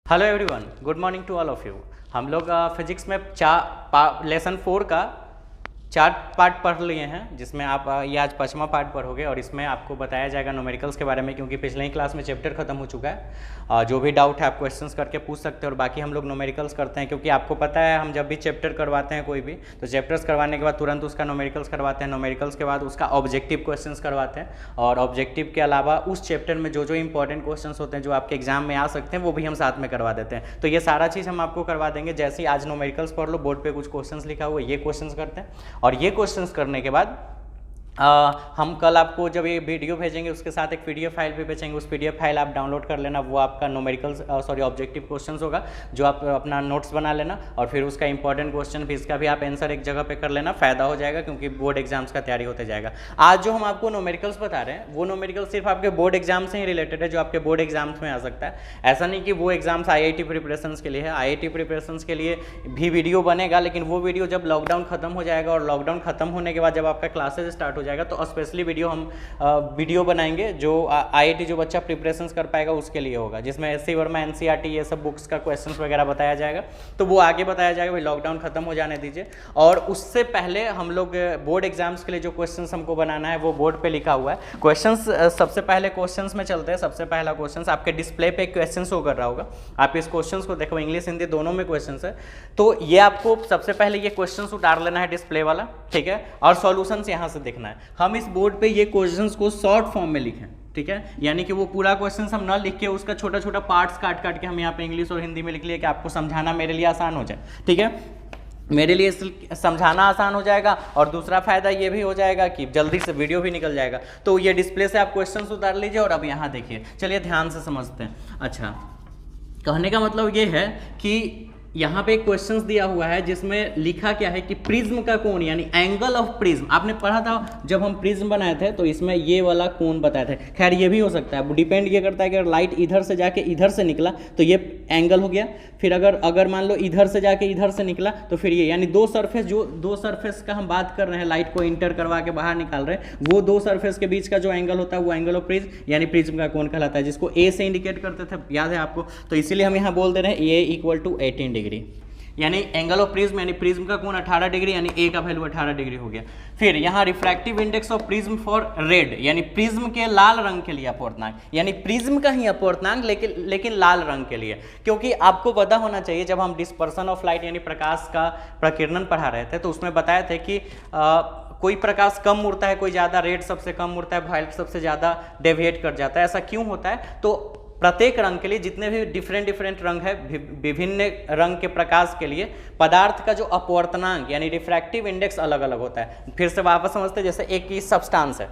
Hello everyone, good morning to all of you. हम लोग physics में लेसन 4 का 4 पार्ट पढ़ लिए हैं, जिसमें आप ये आज 5वां पार्ट पढ़ोगे और इसमें आपको बताया जाएगा न्यूमेरिकल्स के बारे में, क्योंकि पिछले ही क्लास में चैप्टर खत्म हो चुका है। जो भी डाउट है आप क्वेश्चंस करके पूछ सकते हैं और बाकी हम लोग न्यूमेरिकल्स करते हैं, क्योंकि आपको पता है हम जब भी चैप्टर करवाते हैं कोई भी, तो चैप्टर्स करवाने के बाद तुरंत उसका न्यूमेरिकल्स करवाते हैं, न्यूमेरिकल्स के बाद उसका ऑब्जेक्टिव क्वेश्चंस करवाते हैं, और ऑब्जेक्टिव के अलावा उस चैप्टर में जो जो इंपॉर्टेंट क्वेश्चंस होते हैं जो आपके एग्जाम में आ सकते हैं वो भी हम साथ में करवा देते हैं। तो ये सारा चीज़ हम आपको करवा देंगे। जैसे ही आज न्यूमेरिकल्स पढ़ लो, बोर्ड पे कुछ क्वेश्चंस लिखा हुआ है, ये क्वेश्चंस करते हैं, और ये क्वेश्चंस करने के बाद हम कल आपको जब ये वीडियो भेजेंगे उसके साथ एक पीडीएफ फाइल भी भेजेंगे। उस पीडीएफ फाइल आप डाउनलोड कर लेना, वो आपका न्यूमेरिकल ऑब्जेक्टिव क्वेश्चंस होगा, जो आप अपना नोट्स बना लेना, और फिर उसका इंपॉर्टेंट क्वेश्चन भी इसका भी आप आंसर एक जगह पे कर लेना। फायदा हो जाएगा, क्योंकि बोर्ड एग्जाम्स का तैयारी होते जाएगा। आज जो हम आपको न्यूमेरिकल्स बता रहे हैं वो न्यूमेरिकल सिर्फ आपके बोर्ड एग्जाम से ही रिलेटेड है, जो आपके बोर्ड एग्जाम्स में आ सकता है। ऐसा नहीं कि वो एग्जाम्स आईआईटी प्रिपरेशन के लिए है। आईआईटी प्रिपरेशन के लिए भी वीडियो बनेगा, लेकिन वो वीडियो जब लॉकडाउन खत्म हो जाएगा, और लॉकडाउन खत्म होने के बाद जब आपका क्लासेज स्टार्ट हो जाएगा, तो स्पेशली वीडियो बनाएंगे जो आईआईटी जो बच्चा प्रिपरेशंस कर पाएगा उसके लिए होगा, जिसमें एससी वर्मा, एनसीईआरटी ये सब बुक्स का क्वेश्चंस वगैरह बताया जाएगा। तो वो आगे बताया जाएगा, भाई लॉकडाउन खत्म हो जाने दीजिए। और उससे पहले हम लोग बोर्ड एग्जाम्स के लिए जो क्वेश्चंस हमको बनाना है वो बोर्ड पे लिखा हुआ है। क्वेश्चंस सबसे पहले क्वेश्चंस में चलते हैं। सबसे पहला क्वेश्चन आपके डिस्प्ले पे क्वेश्चन शो कर रहा होगा, आप इस क्वेश्चन को देखो, इंग्लिश हिंदी दोनों में क्वेश्चन है। तो ये आपको सबसे पहले ये क्वेश्चन उतार लेना है डिस्प्ले वाला, ठीक है, और सॉल्यूशन यहाँ से देखना है। हम इस बोर्ड पे ये क्वेश्चंस को शॉर्ट फॉर्म में लिखें, ठीक है, यानी कि वो पूरा क्वेश्चन हम ना लिख के उसका छोटा छोटा पार्ट्स काट काट के हम यहाँ पे इंग्लिश और हिंदी में लिख लिए कि आपको समझाना मेरे लिए आसान हो जाए, ठीक है, मेरे लिए समझाना आसान हो जाएगा। और दूसरा फायदा ये भी हो जाएगा कि जल्दी से वीडियो भी निकल जाएगा। तो ये डिस्प्ले से आप क्वेश्चन उतार लीजिए और अब यहाँ देखिए, चलिए ध्यान से समझते हैं। अच्छा, कहने का मतलब ये है कि यहाँ पे एक क्वेश्चंस दिया हुआ है जिसमें लिखा क्या है कि प्रिज्म का कोण, यानी एंगल ऑफ प्रिज्म। आपने पढ़ा था जब हम प्रिज्म बनाए थे तो इसमें ये वाला कोण बताए थे। खैर ये भी हो सकता है, डिपेंड ये करता है कि अगर लाइट इधर से जाके इधर से निकला तो ये एंगल हो गया, फिर अगर मान लो इधर से जाके इधर से निकला तो फिर ये, यानी दो सरफेस का हम बात कर रहे हैं, लाइट को इंटर करवा के बाहर निकाल रहे हैं, वो दो सरफेस के बीच का जो एंगल होता है वो एंगल ऑफ प्रिज्म यानी प्रिज्म का कोण कहलाता है, जिसको ए से इंडिकेट करते थे, याद है आपको। तो इसीलिए हम यहाँ बोल दे रहे हैं ए इक्वल टू 18 डिग्री, यानी एंगल ऑफ प्रिज्म यानी प्रिज्म का कोण 18 डिग्री, यानी ए का वैल्यू 18 डिग्री हो गया। फिर यहाँ refractive index of prism for red, यानी प्रिज्म के लाल रंग के लिए अपवर्तनांक, यानी प्रिज्म का ही अपवर्तनांक लेकिन लाल रंग के लिए, क्योंकि आपको पता होना चाहिए जब हम डिस्पर्सन ऑफ लाइट यानी प्रकाश का प्रकीर्णन पढ़ा रहे थे तो उसमें बताए थे कि कोई प्रकाश कम उड़ता है, कोई ज़्यादा, रेड सबसे कम उड़ता है, वायलेट सबसे ज़्यादा डेविएट कर जाता है। ऐसा क्यों होता है? तो प्रत्येक रंग के लिए, जितने भी डिफरेंट रंग है, विभिन्न रंग के प्रकाश के लिए पदार्थ का जो अपवर्तनांक यानी रिफ्रैक्टिव इंडेक्स अलग अलग होता है। फिर से वापस समझते हैं, जैसे एक की सब्सटेंस है,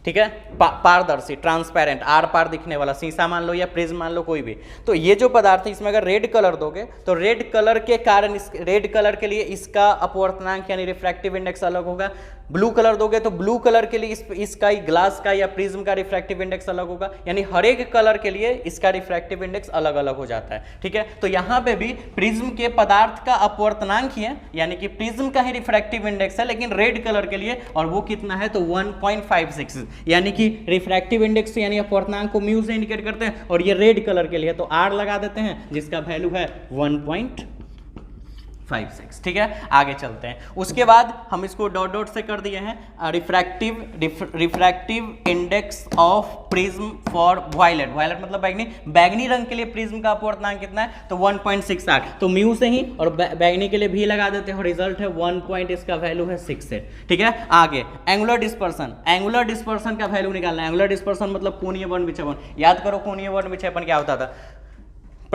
ठीक है, पारदर्शी, ट्रांसपेरेंट, आर पार दिखने वाला, शीशा मान लो या प्रिज्म मान लो, कोई भी। तो ये जो पदार्थ है इसमें अगर रेड कलर दोगे तो रेड कलर के कारण रेड कलर के लिए इसका अपवर्तनांक यानी रिफ्रैक्टिव इंडेक्स अलग होगा। ब्लू कलर दोगे तो ब्लू कलर के लिए इसका ही ग्लास का या प्रिज्म का रिफ्रैक्टिव इंडेक्स अलग होगा, यानी हर एक कलर के लिए इसका रिफ्रैक्टिव इंडेक्स अलग अलग हो जाता है, ठीक है। तो यहाँ पे भी प्रिज्म के पदार्थ का अपवर्तनांक ही है, यानी कि प्रिज्म का ही रिफ्रैक्टिव इंडेक्स है, लेकिन रेड कलर के लिए, और वो कितना है तो 1.56, यानी कि रिफ्रैक्टिव इंडेक्स यानी अपवर्तनांक को म्यू से इंडिकेट करते हैं, और ये रेड कलर के लिए तो आर लगा देते हैं, जिसका वैल्यू है 1.56, ठीक है। आगे चलते हैं। उसके बाद हम इसको डॉट डॉट से कर दिए हैं refractive index of prism for violet, violet मतलब बैगनी रंग के लिए प्रिज्म का अपवर्तनांक कितना है तो 1.68, तो म्यू से ही, और बैगनी के लिए भी लगा देते हैं, और रिजल्ट है 1 इसका वैल्यू है 68, ठीक है। आगे एंगुलर डिस्पर्सन का वैल्यू निकालना है। एंगुलर डिस्पर्सन मतलब कोणीय वर्ण विक्षेपण। याद करो कोणीय वर्ण विक्षेपण क्या होता था।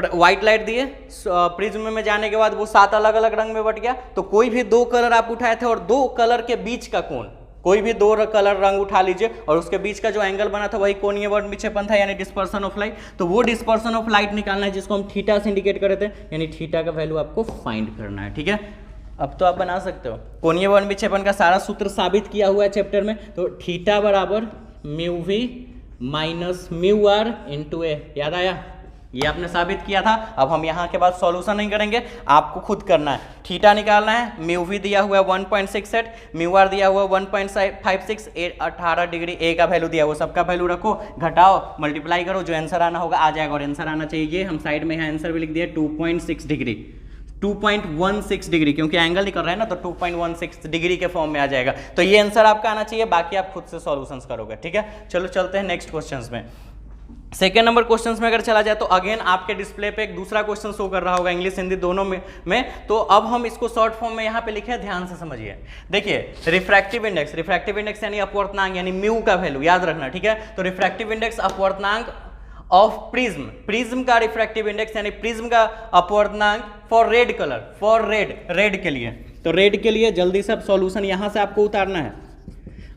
व्हाइट लाइट दिए, प्रिज्म में जाने के बाद वो 7 अलग अलग रंग में बट गया, तो कोई भी 2 कलर आप उठाए थे और 2 कलर के बीच का कोण, कोई भी 2 कलर रंग उठा लीजिए और उसके बीच का जो एंगल बना था वही कोणीय वर्ण विक्षेपण था, यानी डिस्पर्सन ऑफ लाइट। तो वो डिस्पर्सन ऑफ लाइट निकालना है, जिसको हम थीटा से इंडिकेट कर रहे थे, यानी थीटा का वैल्यू आपको फाइंड करना है, ठीक है। अब तो आप बना सकते हो, कोणीय वर्ण विक्षेपण का सारा सूत्र साबित किया हुआ है चैप्टर में। तो थीटा बराबर mu we minus mu R into A, याद आया, ये आपने साबित किया था। अब हम यहाँ के बाद सॉल्यूशन नहीं करेंगे, आपको खुद करना है। थीटा निकालना है, म्यू वी दिया हुआ है 1.68, म्यू आर दिया हुआ 1.56, 18 डिग्री, ए का वैल्यू दिया हुआ, सबका वैल्यू रखो, घटाओ, मल्टीप्लाई करो, जो आंसर आना होगा आ जाएगा। और आंसर आना चाहिए, हम साइड में यहाँ आंसर भी लिख दिया 2.6 डिग्री, 2.16 डिग्री, क्योंकि एंगल निकल रहा है ना, तो 2.16 डिग्री के फॉर्म में आ जाएगा। तो ये आंसर आपका आना चाहिए, बाकी आप खुद से सॉल्यूशंस करोगे, ठीक है। चलो चलते हैं नेक्स्ट क्वेश्चंस में। सेकेंड नंबर क्वेश्चंस में अगर चला जाए तो अगेन आपके डिस्प्ले पे एक दूसरा क्वेश्चन शो कर रहा होगा, इंग्लिश हिंदी दोनों में। तो अब हम इसको शॉर्ट फॉर्म में यहाँ पे लिखे हैं, ध्यान से समझिए। देखिए रिफ्रैक्टिव इंडेक्स यानी अपवर्तनांक, यानी म्यू का वैल्यू याद रखना, ठीक है। तो रिफ्रैक्टिव इंडेक्स अपवर्तनांक ऑफ प्रिज्म का रिफ्रैक्टिव इंडेक्स यानी प्रिज्म का अपवर्तनांक for red colour, for red के लिए। तो रेड के लिए जल्दी से अब सॉल्यूशन यहां से आपको उतारना है।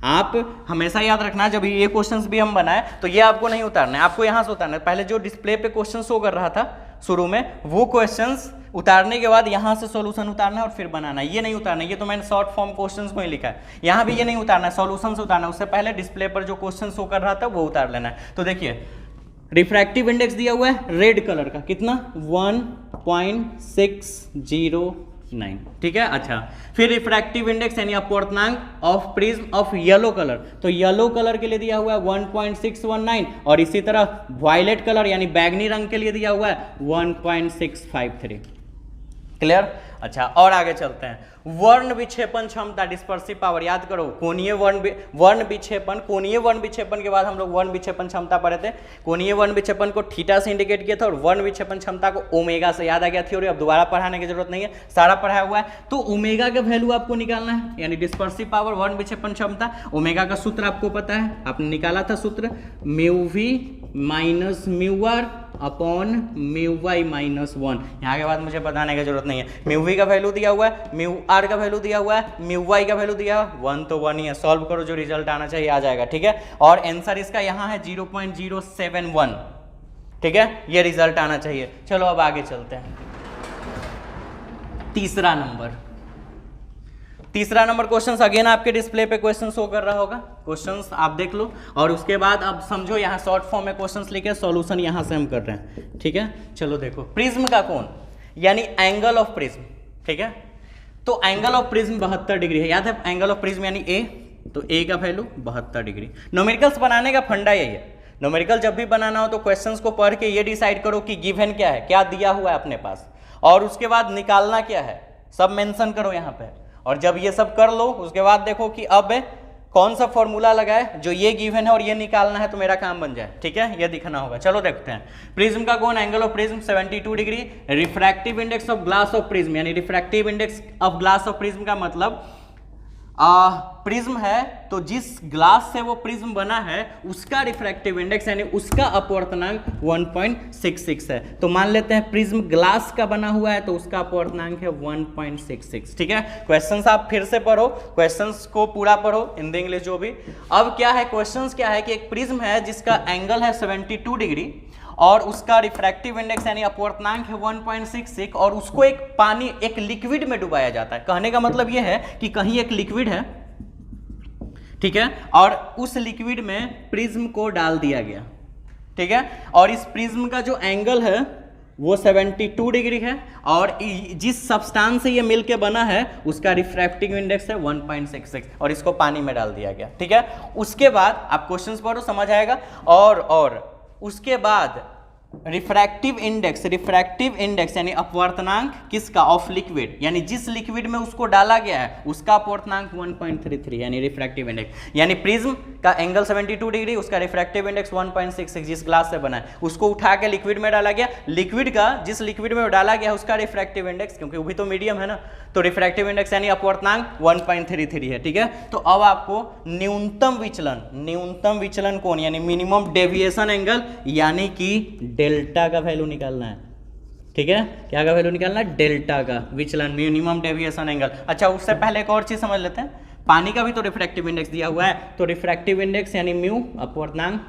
आप हमेशा याद रखना, जब ये क्वेश्चंस भी हम बनाए तो ये आपको नहीं उतारना है, आपको यहां से उतारना है। पहले जो डिस्प्ले पे क्वेश्चन शो कर रहा था शुरू में, वो क्वेश्चंस उतारने के बाद यहां से सॉल्यूशन उतारना है और फिर बनाना है। ये नहीं उतारना है, ये तो मैंने शॉर्ट फॉर्म क्वेश्चंस को ही लिखा है। यहाँ भी ये नहीं उतारना है, सॉल्यूशन से उतारना है। उससे पहले डिस्प्ले पर जो क्वेश्चन शो कर रहा था वो उतार लेना है। तो देखिए रिफ्रैक्टिव इंडेक्स दिया हुआ है रेड कलर का, कितना 1.609, ठीक है। अच्छा, फिर रिफ्रैक्टिव इंडेक्स यानी अपवर्तनांक of prism of yellow colour, तो येलो कलर के लिए दिया हुआ है 1.619, और इसी तरह वायलेट कलर यानी बैगनी रंग के लिए दिया हुआ है 1.653। क्लियर। अच्छा, और आगे चलते हैं। वर्ण विक्षेपण क्षमता, डिस्पर्सिव पावर, याद करो कोणीय वर्ण विक्षेपण, कोणीय वर्ण विक्षेपण के बाद हम लोग वर्ण विक्षेपण क्षमता पढ़े थे। कोणीय वर्ण विक्षेपण को थीटा से इंडिकेट किया था और वर्ण विक्षेपण क्षमता को ओमेगा से। याद आ गया थ्योरी, अब दोबारा पढ़ाने की जरूरत नहीं है, सारा पढ़ाया हुआ है। तो ओमेगा का वैल्यू आपको निकालना है, यानी डिस्पर्सिव पावर, वर्ण विक्षेपण क्षमता। ओमेगा का सूत्र आपको पता है, आपने निकाला था सूत्र, mu we minus mu r upon mu Y minus 1। यहाँ के बाद मुझे बताने की जरूरत नहीं है। म्यू वी का वैल्यू दिया हुआ है, म्यू आर का वैल्यू दिया हुआ है, म्यू वाई का वैल्यू दिया हुआ है, 1 तो 1 ही है। सॉल्व करो, जो रिजल्ट आना चाहिए आ जाएगा, ठीक है। और आंसर इसका यहाँ है 0.071, ठीक है, ये रिजल्ट आना चाहिए। चलो अब आगे चलते हैं। तीसरा नंबर क्वेश्चंस, अगेन आपके डिस्प्ले पे क्वेश्चन शो कर रहा होगा, क्वेश्चंस आप देख लो और उसके बाद अब समझो यहाँ शॉर्ट फॉर्म में क्वेश्चंस लिखे, सॉल्यूशन यहाँ से हम कर रहे हैं, ठीक है। चलो देखो, प्रिज्म का कोण यानी एंगल ऑफ प्रिज्म, ठीक है। तो एंगल ऑफ प्रिज्म 72 डिग्री है, याद है। एंगल ऑफ प्रिज्म यानी ए, तो ए का वैल्यू 72 डिग्री। न्यूमेरिकल्स बनाने का फंडा यही है। न्यूमेरिकल जब भी बनाना हो तो क्वेश्चंस को पढ़ के ये डिसाइड करो कि गिवन क्या है, क्या दिया हुआ है अपने पास, और उसके बाद निकालना क्या है, सब मेंशन करो यहाँ पे। और जब ये सब कर लो उसके बाद देखो कि अब कौन सा फॉर्मूला लगाए जो ये गिवन है और ये निकालना है, तो मेरा काम बन जाए, ठीक है। ये दिखना होगा। चलो देखते हैं। प्रिज्म का कोण, angle of prism 72 degree. Refractive index of glass of prism, यानी refractive index of glass of prism का मतलब प्रिज्म है तो जिस ग्लास से वो प्रिज्म बना है उसका रिफ्रैक्टिव इंडेक्स यानी उसका अपवर्तनांक 1.66 है। तो मान लेते हैं प्रिज्म ग्लास का बना हुआ है तो उसका अपवर्तनांक है 1.66, ठीक है। क्वेश्चंस आप फिर से पढ़ो, क्वेश्चंस को पूरा पढ़ो, हिंदी इंग्लिश जो भी। अब क्या है, क्वेश्चंस क्या है कि एक प्रिज्म है जिसका एंगल है 72 डिग्री और उसका रिफ्रैक्टिव इंडेक्स यानी अपवर्तनांक है 1.66, और उसको एक लिक्विड में डुबाया जाता है। कहने का मतलब यह है कि कहीं एक लिक्विड है, ठीक है, और उस लिक्विड में प्रिज्म को डाल दिया गया, ठीक है। और इस प्रिज्म का जो एंगल है वो 72 डिग्री है और जिस सब्सटेंस से ये मिलके बना है उसका रिफ्रैक्टिव इंडेक्स है 1.66 और इसको पानी में डाल दिया गया, ठीक है। उसके बाद आप क्वेश्चंस पढ़ो, समझ आएगा। और उसके बाद रिफ्रैक्टिव इंडेक्स यानी अपवर्तनांक किसका, ऑफ लिक्विड, यानी जिस लिक्विड में उसको डाला गया है उसका अपवर्तनांक 1.33 यानी रिफ्रैक्टिव इंडेक्स। यानी प्रिज्म का एंगल 72 डिग्री, उसका रिफ्रैक्टिव इंडेक्स 1.66, जिस ग्लास से बना है उसको उठा के लिक्विड में डाला गया, लिक्विड का जिस लिक्विड में डाला गया उसका रिफ्रैक्टिव इंडेक्स, क्योंकि वो भी तो मीडियम है ना, तो रिफ्रैक्टिव इंडेक्स यानी अपवर्तनांक 1.33 है, ठीक है। तो अब आपको न्यूनतम विचलन कोण यानी मिनिमम डेविएशन एंगल यानी कि डेल्टा का वैल्यू निकालना है, ठीक है। क्या का वैल्यू निकालना है, डेल्टा का विचलन, मिनिमम डेविएशन एंगल। अच्छा, उससे पहले एक और चीज समझ लेते हैं, पानी का भी तो रिफ्रैक्टिव इंडेक्स दिया हुआ है, तो रिफ्रैक्टिव इंडेक्स यानी म्यू, अपवर्तनांक,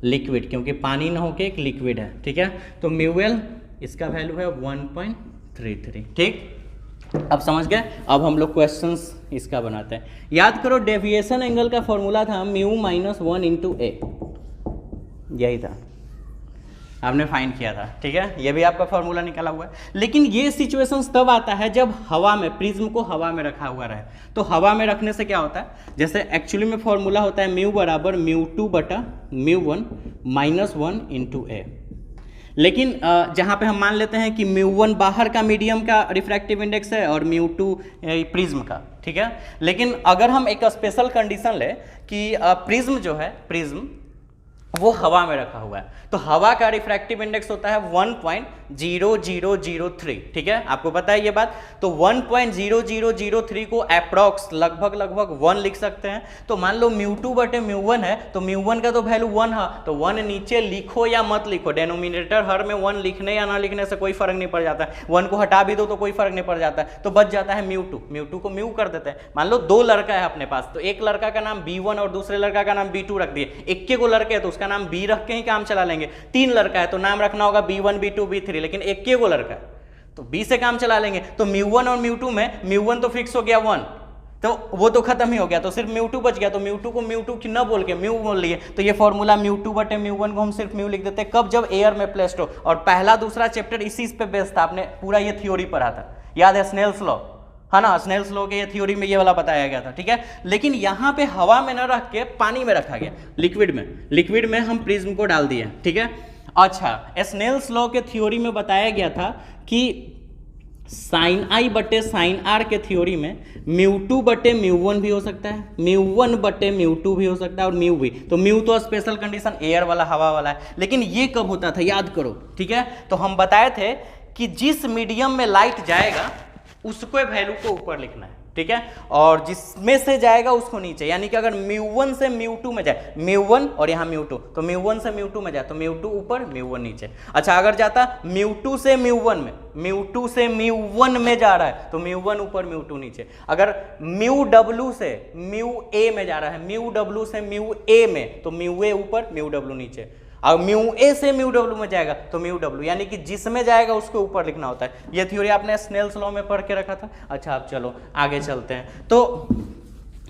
लिक्विड, क्योंकि पानी ना होके एक लिक्विड है, ठीक है। तो म्यूएल इसका वैल्यू है 1.33, ठीक। अब समझ गए। अब हम लोग क्वेश्चंस इसका बनाते हैं। याद करो डेविएशन एंगल का फॉर्मूला था म्यू -1 × ए, यही था, आपने फाइंड किया था, ठीक है, ये भी आपका फॉर्मूला निकला हुआ है। लेकिन ये सिचुएशंस तब आता है जब हवा में, प्रिज्म को हवा में रखा हुआ रहे। तो हवा में रखने से क्या होता है, जैसे एक्चुअली में फॉर्मूला होता है म्यू बराबर म्यू2 बटा म्यू1 माइनस 1 इंटू ए। लेकिन जहाँ पे हम मान लेते हैं कि म्यू1 बाहर का मीडियम का रिफ्रैक्टिव इंडेक्स है और म्यू2 प्रिज्म का, ठीक है। लेकिन अगर हम एक स्पेशल कंडीशन ले कि प्रिज्म जो है, प्रिज्म वो हवा में रखा हुआ है, तो हवा का रिफ्रैक्टिव इंडेक्स होता है 1.0003, ठीक है, आपको पता है ये बात। तो 1.0003 को अप्रॉक्स लगभग 1 लिख सकते हैं। तो मान लो म्यू2 बटे म्यू1 है, तो म्यू1 का तो वैल्यू 1 है, तो 1 नीचे लिखो या मत लिखो, डेनोमिनेटर हर में 1 लिखने या ना लिखने से कोई फर्क नहीं पड़ जाता है। 1 को हटा भी दो तो कोई फर्क नहीं पड़ जाता है, तो बच जाता है म्यू2 को म्यू कर देते हैं। मान लो 2 लड़का है अपने पास, तो एक लड़का का नाम B1 और दूसरे लड़का का नाम B2 रख दिए। इक्के को लड़के है तो उसका नाम B रख के ही काम चला लेंगे। 3 लड़का है तो नाम रखना होगा B1 B2 B3, लेकिन इक्के को लड़का है तो B से काम चला लेंगे। तो म्यू1 और म्यू2 में म्यू1 तो फिक्स हो गया 1, तो वो तो खत्म ही हो गया, तो सिर्फ म्यू2 बच गया। तो म्यू2 को म्यू2 की न बोल के म्यू बोल लिए, तो ये फॉर्मूला म्यू2 बटे म्यू1 को हम सिर्फ म्यू लिख देते हैं। कब, जब एयर में प्लेस्ड हो। और पहला दूसरा चैप्टर इसी पे बेस्ड था, आपने पूरा ये थ्योरी पढ़ा था, याद है, स्नेल्स लॉ, है ना, स्नेल्स लॉ के ये थ्योरी में ये वाला बताया गया था, ठीक है। लेकिन यहाँ पे हवा में न रख के पानी में रखा गया, लिक्विड में हम प्रिज्म को डाल दिए, ठीक है। अच्छा, स्नेल्स लॉ के थ्योरी में बताया गया था कि साइन आई बटे साइन आर के थ्योरी में म्यू2 बटे म्यू1 भी हो सकता है, म्यू1 बटे म्यू2 भी हो सकता है, और म्यू भी। तो म्यू तो स्पेशल कंडीशन एयर वाला, हवा वाला है। लेकिन ये कब होता था, याद करो, ठीक है। तो हम बताए थे कि जिस मीडियम में लाइट जाएगा उसको वैल्यू को ऊपर लिखना है, ठीक है, और जिसमें से जाएगा उसको नीचे। यानी कि अगर म्यू1 से म्यू2 में जाए, म्यू1 और यहाँ म्यू2, तो म्यू1 से म्यू2 में जाए तो म्यू2 ऊपर म्यू1 नीचे। अच्छा, अगर जाता म्यू2 से म्यू1 में, म्यू2 से म्यू1 में जा रहा है तो म्यू1 ऊपर म्यू2 नीचे। अगर म्यू डब्ल्यू से म्यू ए में जा रहा है, म्यू डब्ल्यू से म्यू ए में, तो म्यू ए ऊपर म्यू डब्ल्यू नीचे। और म्यू ए से म्यू डब्ल्यू में जाएगा तो म्यू डब्ल्यू, यानी कि जिसमें जाएगा उसको ऊपर लिखना होता है। ये थ्योरी आपने स्नेल्स लॉ में पढ़ के रखा था। अच्छा, अब चलो आगे चलते हैं। तो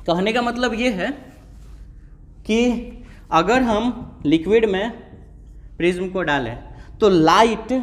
कहने का मतलब ये है कि अगर हम लिक्विड में प्रिज्म को डालें तो लाइट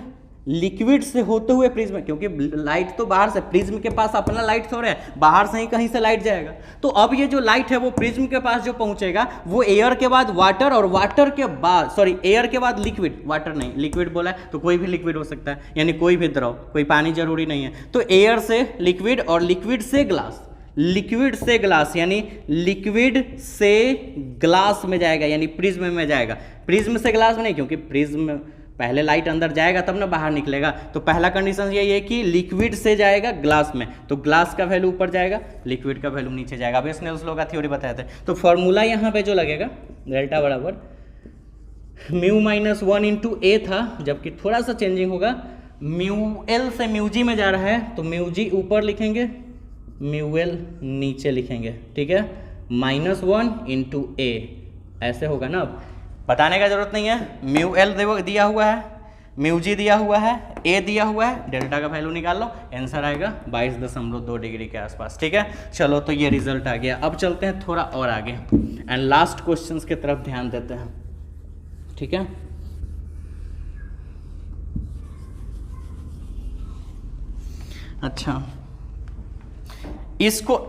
लिक्विड से होते हुए प्रिज्म, क्योंकि लाइट तो बाहर से, प्रिज्म के पास अपना लाइट थोड़ा है, बाहर से ही कहीं से लाइट जाएगा। तो अब ये जो लाइट है वो प्रिज्म के पास जो पहुंचेगा वो एयर के बाद वाटर, और वाटर के बाद, सॉरी, एयर के बाद लिक्विड, वाटर नहीं, लिक्विड बोला है तो कोई भी लिक्विड हो सकता है, यानी कोई भी द्रव, कोई पानी जरूरी नहीं है। तो एयर से लिक्विड और लिक्विड से ग्लास, लिक्विड से ग्लास, यानी लिक्विड से ग्लास में जाएगा, यानी प्रिज्म में जाएगा। प्रिज्म से ग्लास में नहीं, क्योंकि प्रिज्म पहले लाइट अंदर जाएगा तब ना बाहर निकलेगा। तो पहला कंडीशन यही है कि लिक्विड से जाएगा ग्लास में, तो ग्लास का वैल्यू ऊपर जाएगा, लिक्विड का वैल्यू नीचे जाएगा। अब स्नेल्स लॉ का थ्योरी बताए थे। तो फॉर्मूला यहाँ पे जो लगेगा, डेल्टा बराबर म्यू माइनस 1 इंटू ए था, जबकि थोड़ा सा चेंजिंग होगा, म्यू एल से म्यू जी में जा रहा है तो म्यू जी ऊपर लिखेंगे, म्यू एल नीचे लिखेंगे, ठीक है, -1 इंटू ए, ऐसे होगा ना। अब बताने का जरूरत नहीं है, म्यू एल दिया हुआ है, म्यू जी दिया हुआ है, ए दिया हुआ है, डेल्टा का वैल्यू निकाल लो, आंसर आएगा 22.2 डिग्री के आसपास, ठीक है। चलो, तो ये रिजल्ट आ गया। अब चलते हैं थोड़ा और आगे एंड लास्ट क्वेश्चंस की तरफ ध्यान देते हैं, ठीक है। अच्छा, इसको,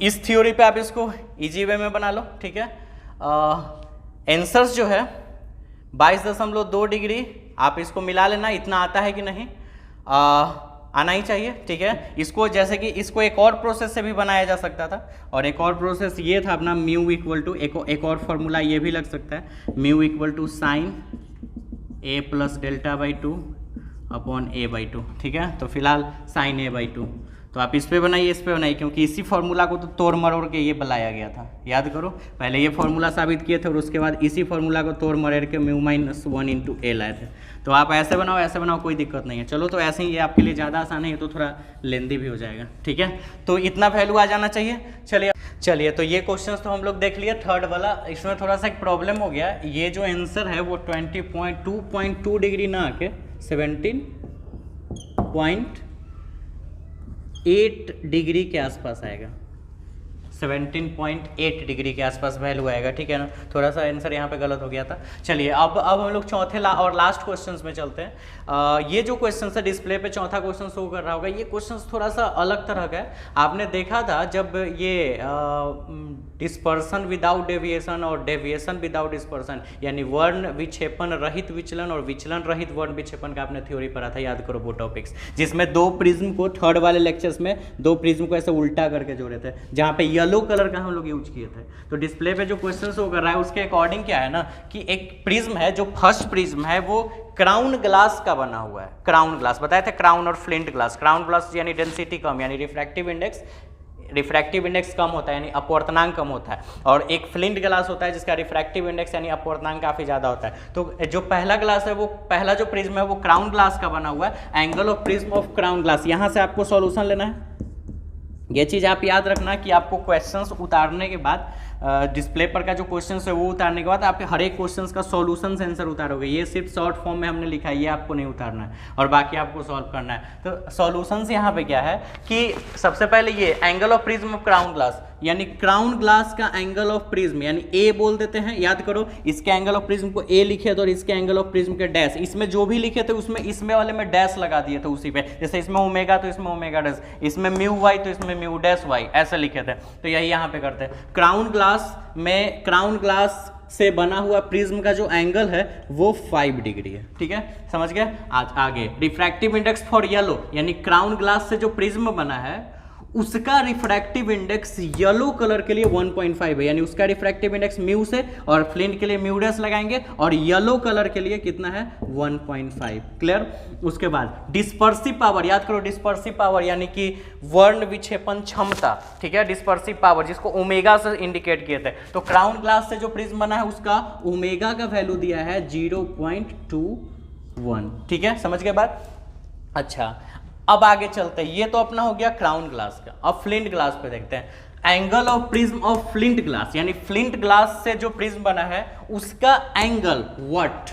इस थ्योरी पे आप इसको इजी वे में बना लो, ठीक है। आंसर्स जो है 22.2 डिग्री, आप इसको मिला लेना, इतना आता है कि नहीं, आना ही चाहिए, ठीक है। इसको जैसे कि इसको एक और प्रोसेस से भी बनाया जा सकता था, और एक और प्रोसेस ये था अपना म्यू इक्वल टू, एक और फॉर्मूला ये भी लग सकता है, mu equal to sine A plus delta by 2 अपॉन ए बाई 2, ठीक है। तो फिलहाल साइन ए बाई 2, तो आप इस पे बनाइए, इस पे बनाइए, क्योंकि इसी फॉर्मूला को तो तोड़ मरोड़ के ये बनाया गया था, याद करो। पहले ये फॉर्मूला साबित किए थे और उसके बाद इसी फॉर्मूला को तोड़ मरोड़ के म्यू माइनस 1 इंटू ए लाए थे। तो आप ऐसे बनाओ, कोई दिक्कत नहीं है। चलो, तो ऐसे ही ये आपके लिए ज़्यादा आसान है, तो थोड़ा लेंदी भी हो जाएगा, ठीक है। तो इतना वैल्यू आ जाना चाहिए। चलिए, तो ये क्वेश्चन तो हम लोग देख लिए। थर्ड वाला, इसमें थोड़ा सा एक प्रॉब्लम हो गया, ये जो आंसर है वो 20.2 डिग्री ना आके 17.8 डिग्री के आसपास आएगा, 17.8 डिग्री के आसपास वैल्यू आएगा, ठीक है ना। थोड़ा सा आंसर यहाँ पे गलत हो गया था। चलिए अब हम लोग चौथे और लास्ट क्वेश्चंस में चलते हैं। ये जो क्वेश्चन है डिस्प्ले पे चौथा क्वेश्चन शो कर रहा होगा, ये क्वेश्चन थोड़ा सा अलग तरह का है। आपने देखा था जब ये डिस्पर्सन विदाउट डेविएशन और डेविएशन विदाउट डिस्पर्सन, यानी वर्ण विक्षेपण रहित विचलन और विचलन रहित वर्ण विक्षेपण का आपने थ्योरी पढ़ा था, याद करो वो टॉपिक्स, जिसमें दो प्रिज्म को थर्ड वाले लेक्चर्स में दो प्रिज्म को ऐसे उल्टा करके जोड़े थे, जहां पे येलो कलर का हम लोग यूज किए थे। तो डिस्प्ले पे जो क्वेश्चन शो कर रहा है उसके अकॉर्डिंग क्या है ना कि एक प्रिज्म है, जो फर्स्ट प्रिज्म है वो क्राउन ग्लास का बना हुआ है। क्राउन ग्लास बताए थे, क्राउन और फ्लिंट ग्लास। क्राउन ग्लास यानी डेंसिटी कम, यानी रिफ्रैक्टिव इंडेक्स कम होता है, यानी अपवर्तनांक कम होता है, और एक फ्लिंट ग्लास होता है जिसका रिफ्रैक्टिव इंडेक्स यानी अपवर्तनांक काफी ज्यादा होता है। तो जो पहला ग्लास है, वो पहला जो प्रिज्म है वो क्राउन ग्लास का बना हुआ है। Angle of prism of crown glass, यहां से आपको सॉल्यूशन लेना है। ये चीज आप याद रखना कि आपको क्वेश्चंस उतारने के बाद डिस्प्ले पर का जो क्वेश्चंस है वो उतारने के बाद आप हर एक क्वेश्चंस का सॉल्यूशन आंसर उतारोगे। ये सिर्फ शॉर्ट फॉर्म में हमने लिखा है, ये आपको नहीं उतारना है और बाकी आपको सॉल्व करना है। तो सॉल्यूशंस यहाँ पे क्या है कि सबसे पहले ये angle of prism of crown glass, यानी क्राउन ग्लास का एंगल ऑफ प्रिज्म यानी ए बोल देते हैं। याद करो, इसके एंगल ऑफ प्रिज्म को ए लिखे थे और इसके एंगल ऑफ प्रिज्म के डैश, इसमें जो भी लिखे थे उसमें इसमें वाले में डैश लगा दिए थे उसी पे। जैसे इसमें ओमेगा तो इसमें ओमेगा डैश, इसमें म्यू वाई तो इसमें म्यू डैश वाई, ऐसे लिखे थे। तो यही यहाँ पे करते हैं। क्राउन ग्लास में, क्राउन ग्लास से बना हुआ प्रिज्म का जो एंगल है वो 5 डिग्री है, ठीक है, समझ गए। आज आगे रिफ्रैक्टिव इंडेक्स फॉर येलो, यानी क्राउन ग्लास से जो प्रिज्म बना है उसका रिफ्रैक्टिव इंडेक्स येलो कलर के लिए 1.5 है, यानी उसका रिफ्रैक्टिव इंडेक्स म्यू से, और फ्लिंट के लिए म्यू डैश लगाएंगे, और येलो कलर के लिए कितना है 1.5। क्लियर। उसके बाद डिस्पर्सिव पावर, याद करो डिस्पर्सिव पावर यानी कि वर्ण विक्षेपण क्षमता, ठीक है, डिस्पर्सिव पावर जिसको ओमेगा से इंडिकेट किए थे। तो क्राउन ग्लास से जो प्रिज्म बना है उसका ओमेगा का वैल्यू दिया है 0.21, ठीक है, समझ गए बात। अच्छा, अब आगे चलते हैं। ये तो अपना हो गया क्राउन ग्लास का। अब फ्लिंट ग्लास पे देखते हैं। Angle of prism of flint glass, यानी फ्लिंट ग्लास से जो प्रिज्म बना है उसका एंगल व्हाट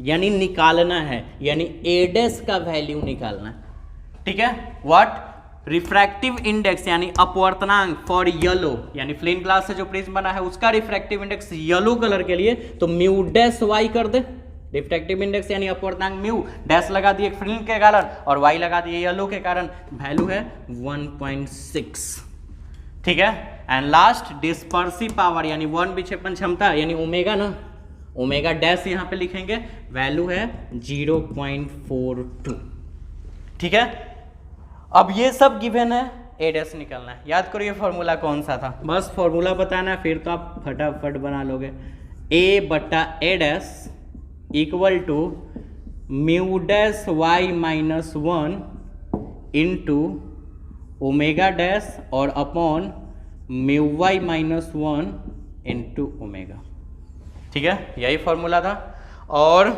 यानी निकालना है, यानी ए डैश का वैल्यू निकालना है, ठीक है। व्हाट रिफ्रैक्टिव इंडेक्स यानी अपवर्तनांक फॉर येलो, यानी फ्लिंट ग्लास से जो प्रिज्म बना है उसका रिफ्रैक्टिव इंडेक्स येलो कलर के लिए तो म्यू डैश वाई कर दे। रिफ्रैक्टिव इंडेक्स यानी अपवर्तनांक म्यू, डैश लगा दिए फ्लिंट के कारण और वाई लगा दिए येलो के कारण, वैल्यू है 1.6, ठीक है। एंड लास्ट डिस्पर्सिव पावर यानी वर्ण विक्षेपण क्षमता यानी ओमेगा ना, ओमेगा डैश यहां पे लिखेंगे, वैल्यू है 0.42, ठीक है। अब ये सब गिवन है, ए डैश निकलना है। याद करो ये फॉर्मूला कौन सा था, बस फॉर्मूला बताना है, फिर तो आप फटाफट बना लोगे। ए बटा A dash equal to mu dash Y minus 1 into omega dash और upon mu Y minus 1 into omega, ठीक है, यही फॉर्मूला था। और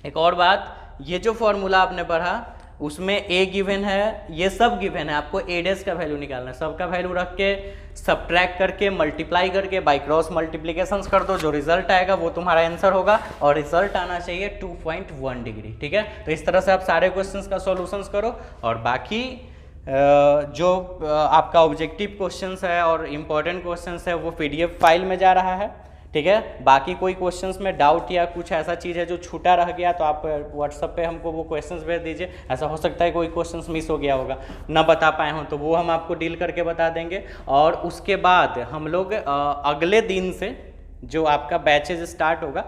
एक और बात, ये जो फॉर्मूला आपने पढ़ा उसमें ए गिवन है, ये सब गिवन है, आपको ए डैश का वैल्यू निकालना है। सबका वैल्यू रख के सब्ट्रैक्ट करके मल्टीप्लाई करके बाई क्रॉस मल्टीप्लीकेशन कर दो, जो रिजल्ट आएगा वो तुम्हारा आंसर होगा, और रिजल्ट आना चाहिए 2.1 डिग्री, ठीक है। तो इस तरह से आप सारे क्वेश्चंस का सॉल्यूशंस करो, और बाकी जो आपका ऑब्जेक्टिव क्वेश्चंस है और इम्पोर्टेंट क्वेश्चंस है वो PDF फाइल में जा रहा है, ठीक है। बाकी कोई क्वेश्चंस में डाउट या कुछ ऐसा चीज़ है जो छूटा रह गया तो आप व्हाट्सएप पे हमको वो क्वेश्चंस भेज दीजिए। ऐसा हो सकता है कोई क्वेश्चंस मिस हो गया होगा, ना बता पाए हों, तो वो हम आपको डील करके बता देंगे। और उसके बाद हम लोग अगले दिन से जो आपका बैचेज स्टार्ट होगा,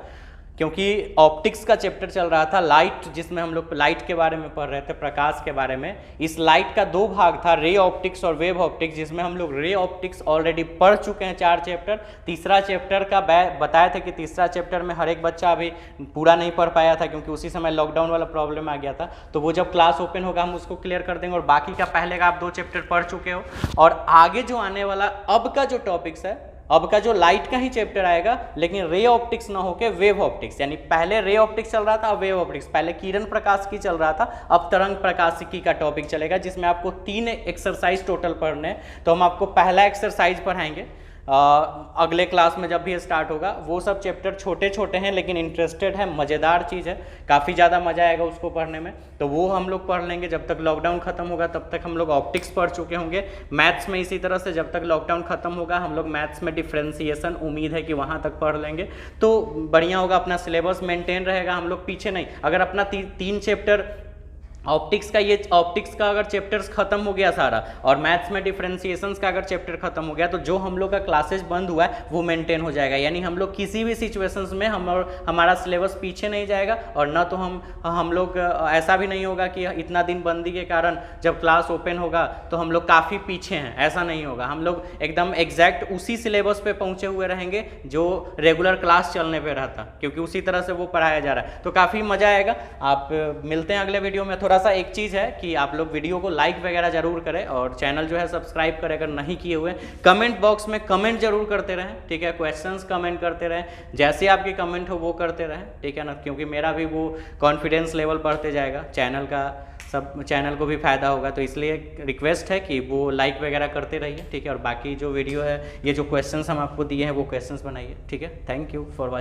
क्योंकि ऑप्टिक्स का चैप्टर चल रहा था, लाइट, जिसमें हम लोग लाइट के बारे में पढ़ रहे थे, प्रकाश के बारे में। इस लाइट का 2 भाग था, रे ऑप्टिक्स और वेव ऑप्टिक्स, जिसमें हम लोग रे ऑप्टिक्स ऑलरेडी पढ़ चुके हैं 4 चैप्टर। तीसरा चैप्टर का बताया था कि तीसरा चैप्टर में हर एक बच्चा अभी पूरा नहीं पढ़ पाया था, क्योंकि उसी समय लॉकडाउन वाला प्रॉब्लम आ गया था। तो वो जब क्लास ओपन होगा हम उसको क्लियर कर देंगे, और बाकी का पहले का आप 2 चैप्टर पढ़ चुके हो। और आगे जो आने वाला अब का जो टॉपिक्स है, अब का जो लाइट का ही चैप्टर आएगा, लेकिन रे ऑप्टिक्स ना होके वेव ऑप्टिक्स, यानी पहले रे ऑप्टिक्स चल रहा था, अब वेव ऑप्टिक्स, पहले किरण प्रकाश की चल रहा था, अब तरंग प्रकाशिकी का टॉपिक चलेगा, जिसमें आपको 3 एक्सरसाइज टोटल पढ़ने। तो हम आपको पहला एक्सरसाइज पढ़ाएंगे अगले क्लास में जब भी स्टार्ट होगा। वो सब चैप्टर छोटे छोटे हैं लेकिन इंटरेस्टेड है, मज़ेदार चीज़ है, काफ़ी ज़्यादा मज़ा आएगा उसको पढ़ने में, तो वो हम लोग पढ़ लेंगे। जब तक लॉकडाउन खत्म होगा तब तक हम लोग ऑप्टिक्स पढ़ चुके होंगे। मैथ्स में इसी तरह से जब तक लॉकडाउन खत्म होगा हम लोग मैथ्स में डिफ्रेंसिएशन उम्मीद है कि वहाँ तक पढ़ लेंगे, तो बढ़िया होगा, अपना सिलेबस मेंटेन रहेगा, हम लोग पीछे नहीं। अगर अपना 3 चैप्टर ऑप्टिक्स का अगर चैप्टर्स खत्म हो गया सारा, और मैथ्स में डिफरेंशिएशंस का अगर चैप्टर खत्म हो गया, तो जो हम लोग का क्लासेस बंद हुआ है वो मेंटेन हो जाएगा। यानी हम लोग किसी भी सिचुएशंस में हमारा सिलेबस पीछे नहीं जाएगा, और ना तो हम लोग ऐसा भी नहीं होगा कि इतना दिन बंदी के कारण जब क्लास ओपन होगा तो हम लोग काफ़ी पीछे हैं, ऐसा नहीं होगा। हम लोग एकदम एग्जैक्ट उसी सिलेबस पे पहुँचे हुए रहेंगे जो रेगुलर क्लास चलने पर रहता, क्योंकि उसी तरह से वो पढ़ाया जा रहा है, तो काफ़ी मज़ा आएगा। आप मिलते हैं अगले वीडियो में। थोड़ा सा एक चीज़ है कि आप लोग वीडियो को लाइक वगैरह जरूर करें, और चैनल जो है सब्सक्राइब करें अगर नहीं किए हुए। कमेंट बॉक्स में कमेंट जरूर करते रहें, ठीक है, क्वेश्चंस कमेंट करते रहें, जैसे आपके कमेंट हो वो करते रहें, ठीक है ना, क्योंकि मेरा भी वो कॉन्फिडेंस लेवल बढ़ते जाएगा, चैनल को भी फायदा होगा, तो इसलिए रिक्वेस्ट है कि वो लाइक वगैरह करते रहिए, ठीक है। और बाकी जो वीडियो है, ये जो क्वेश्चंस हम आपको दिए हैं वो क्वेश्चंस बनाइए, ठीक है। Thank you for watching.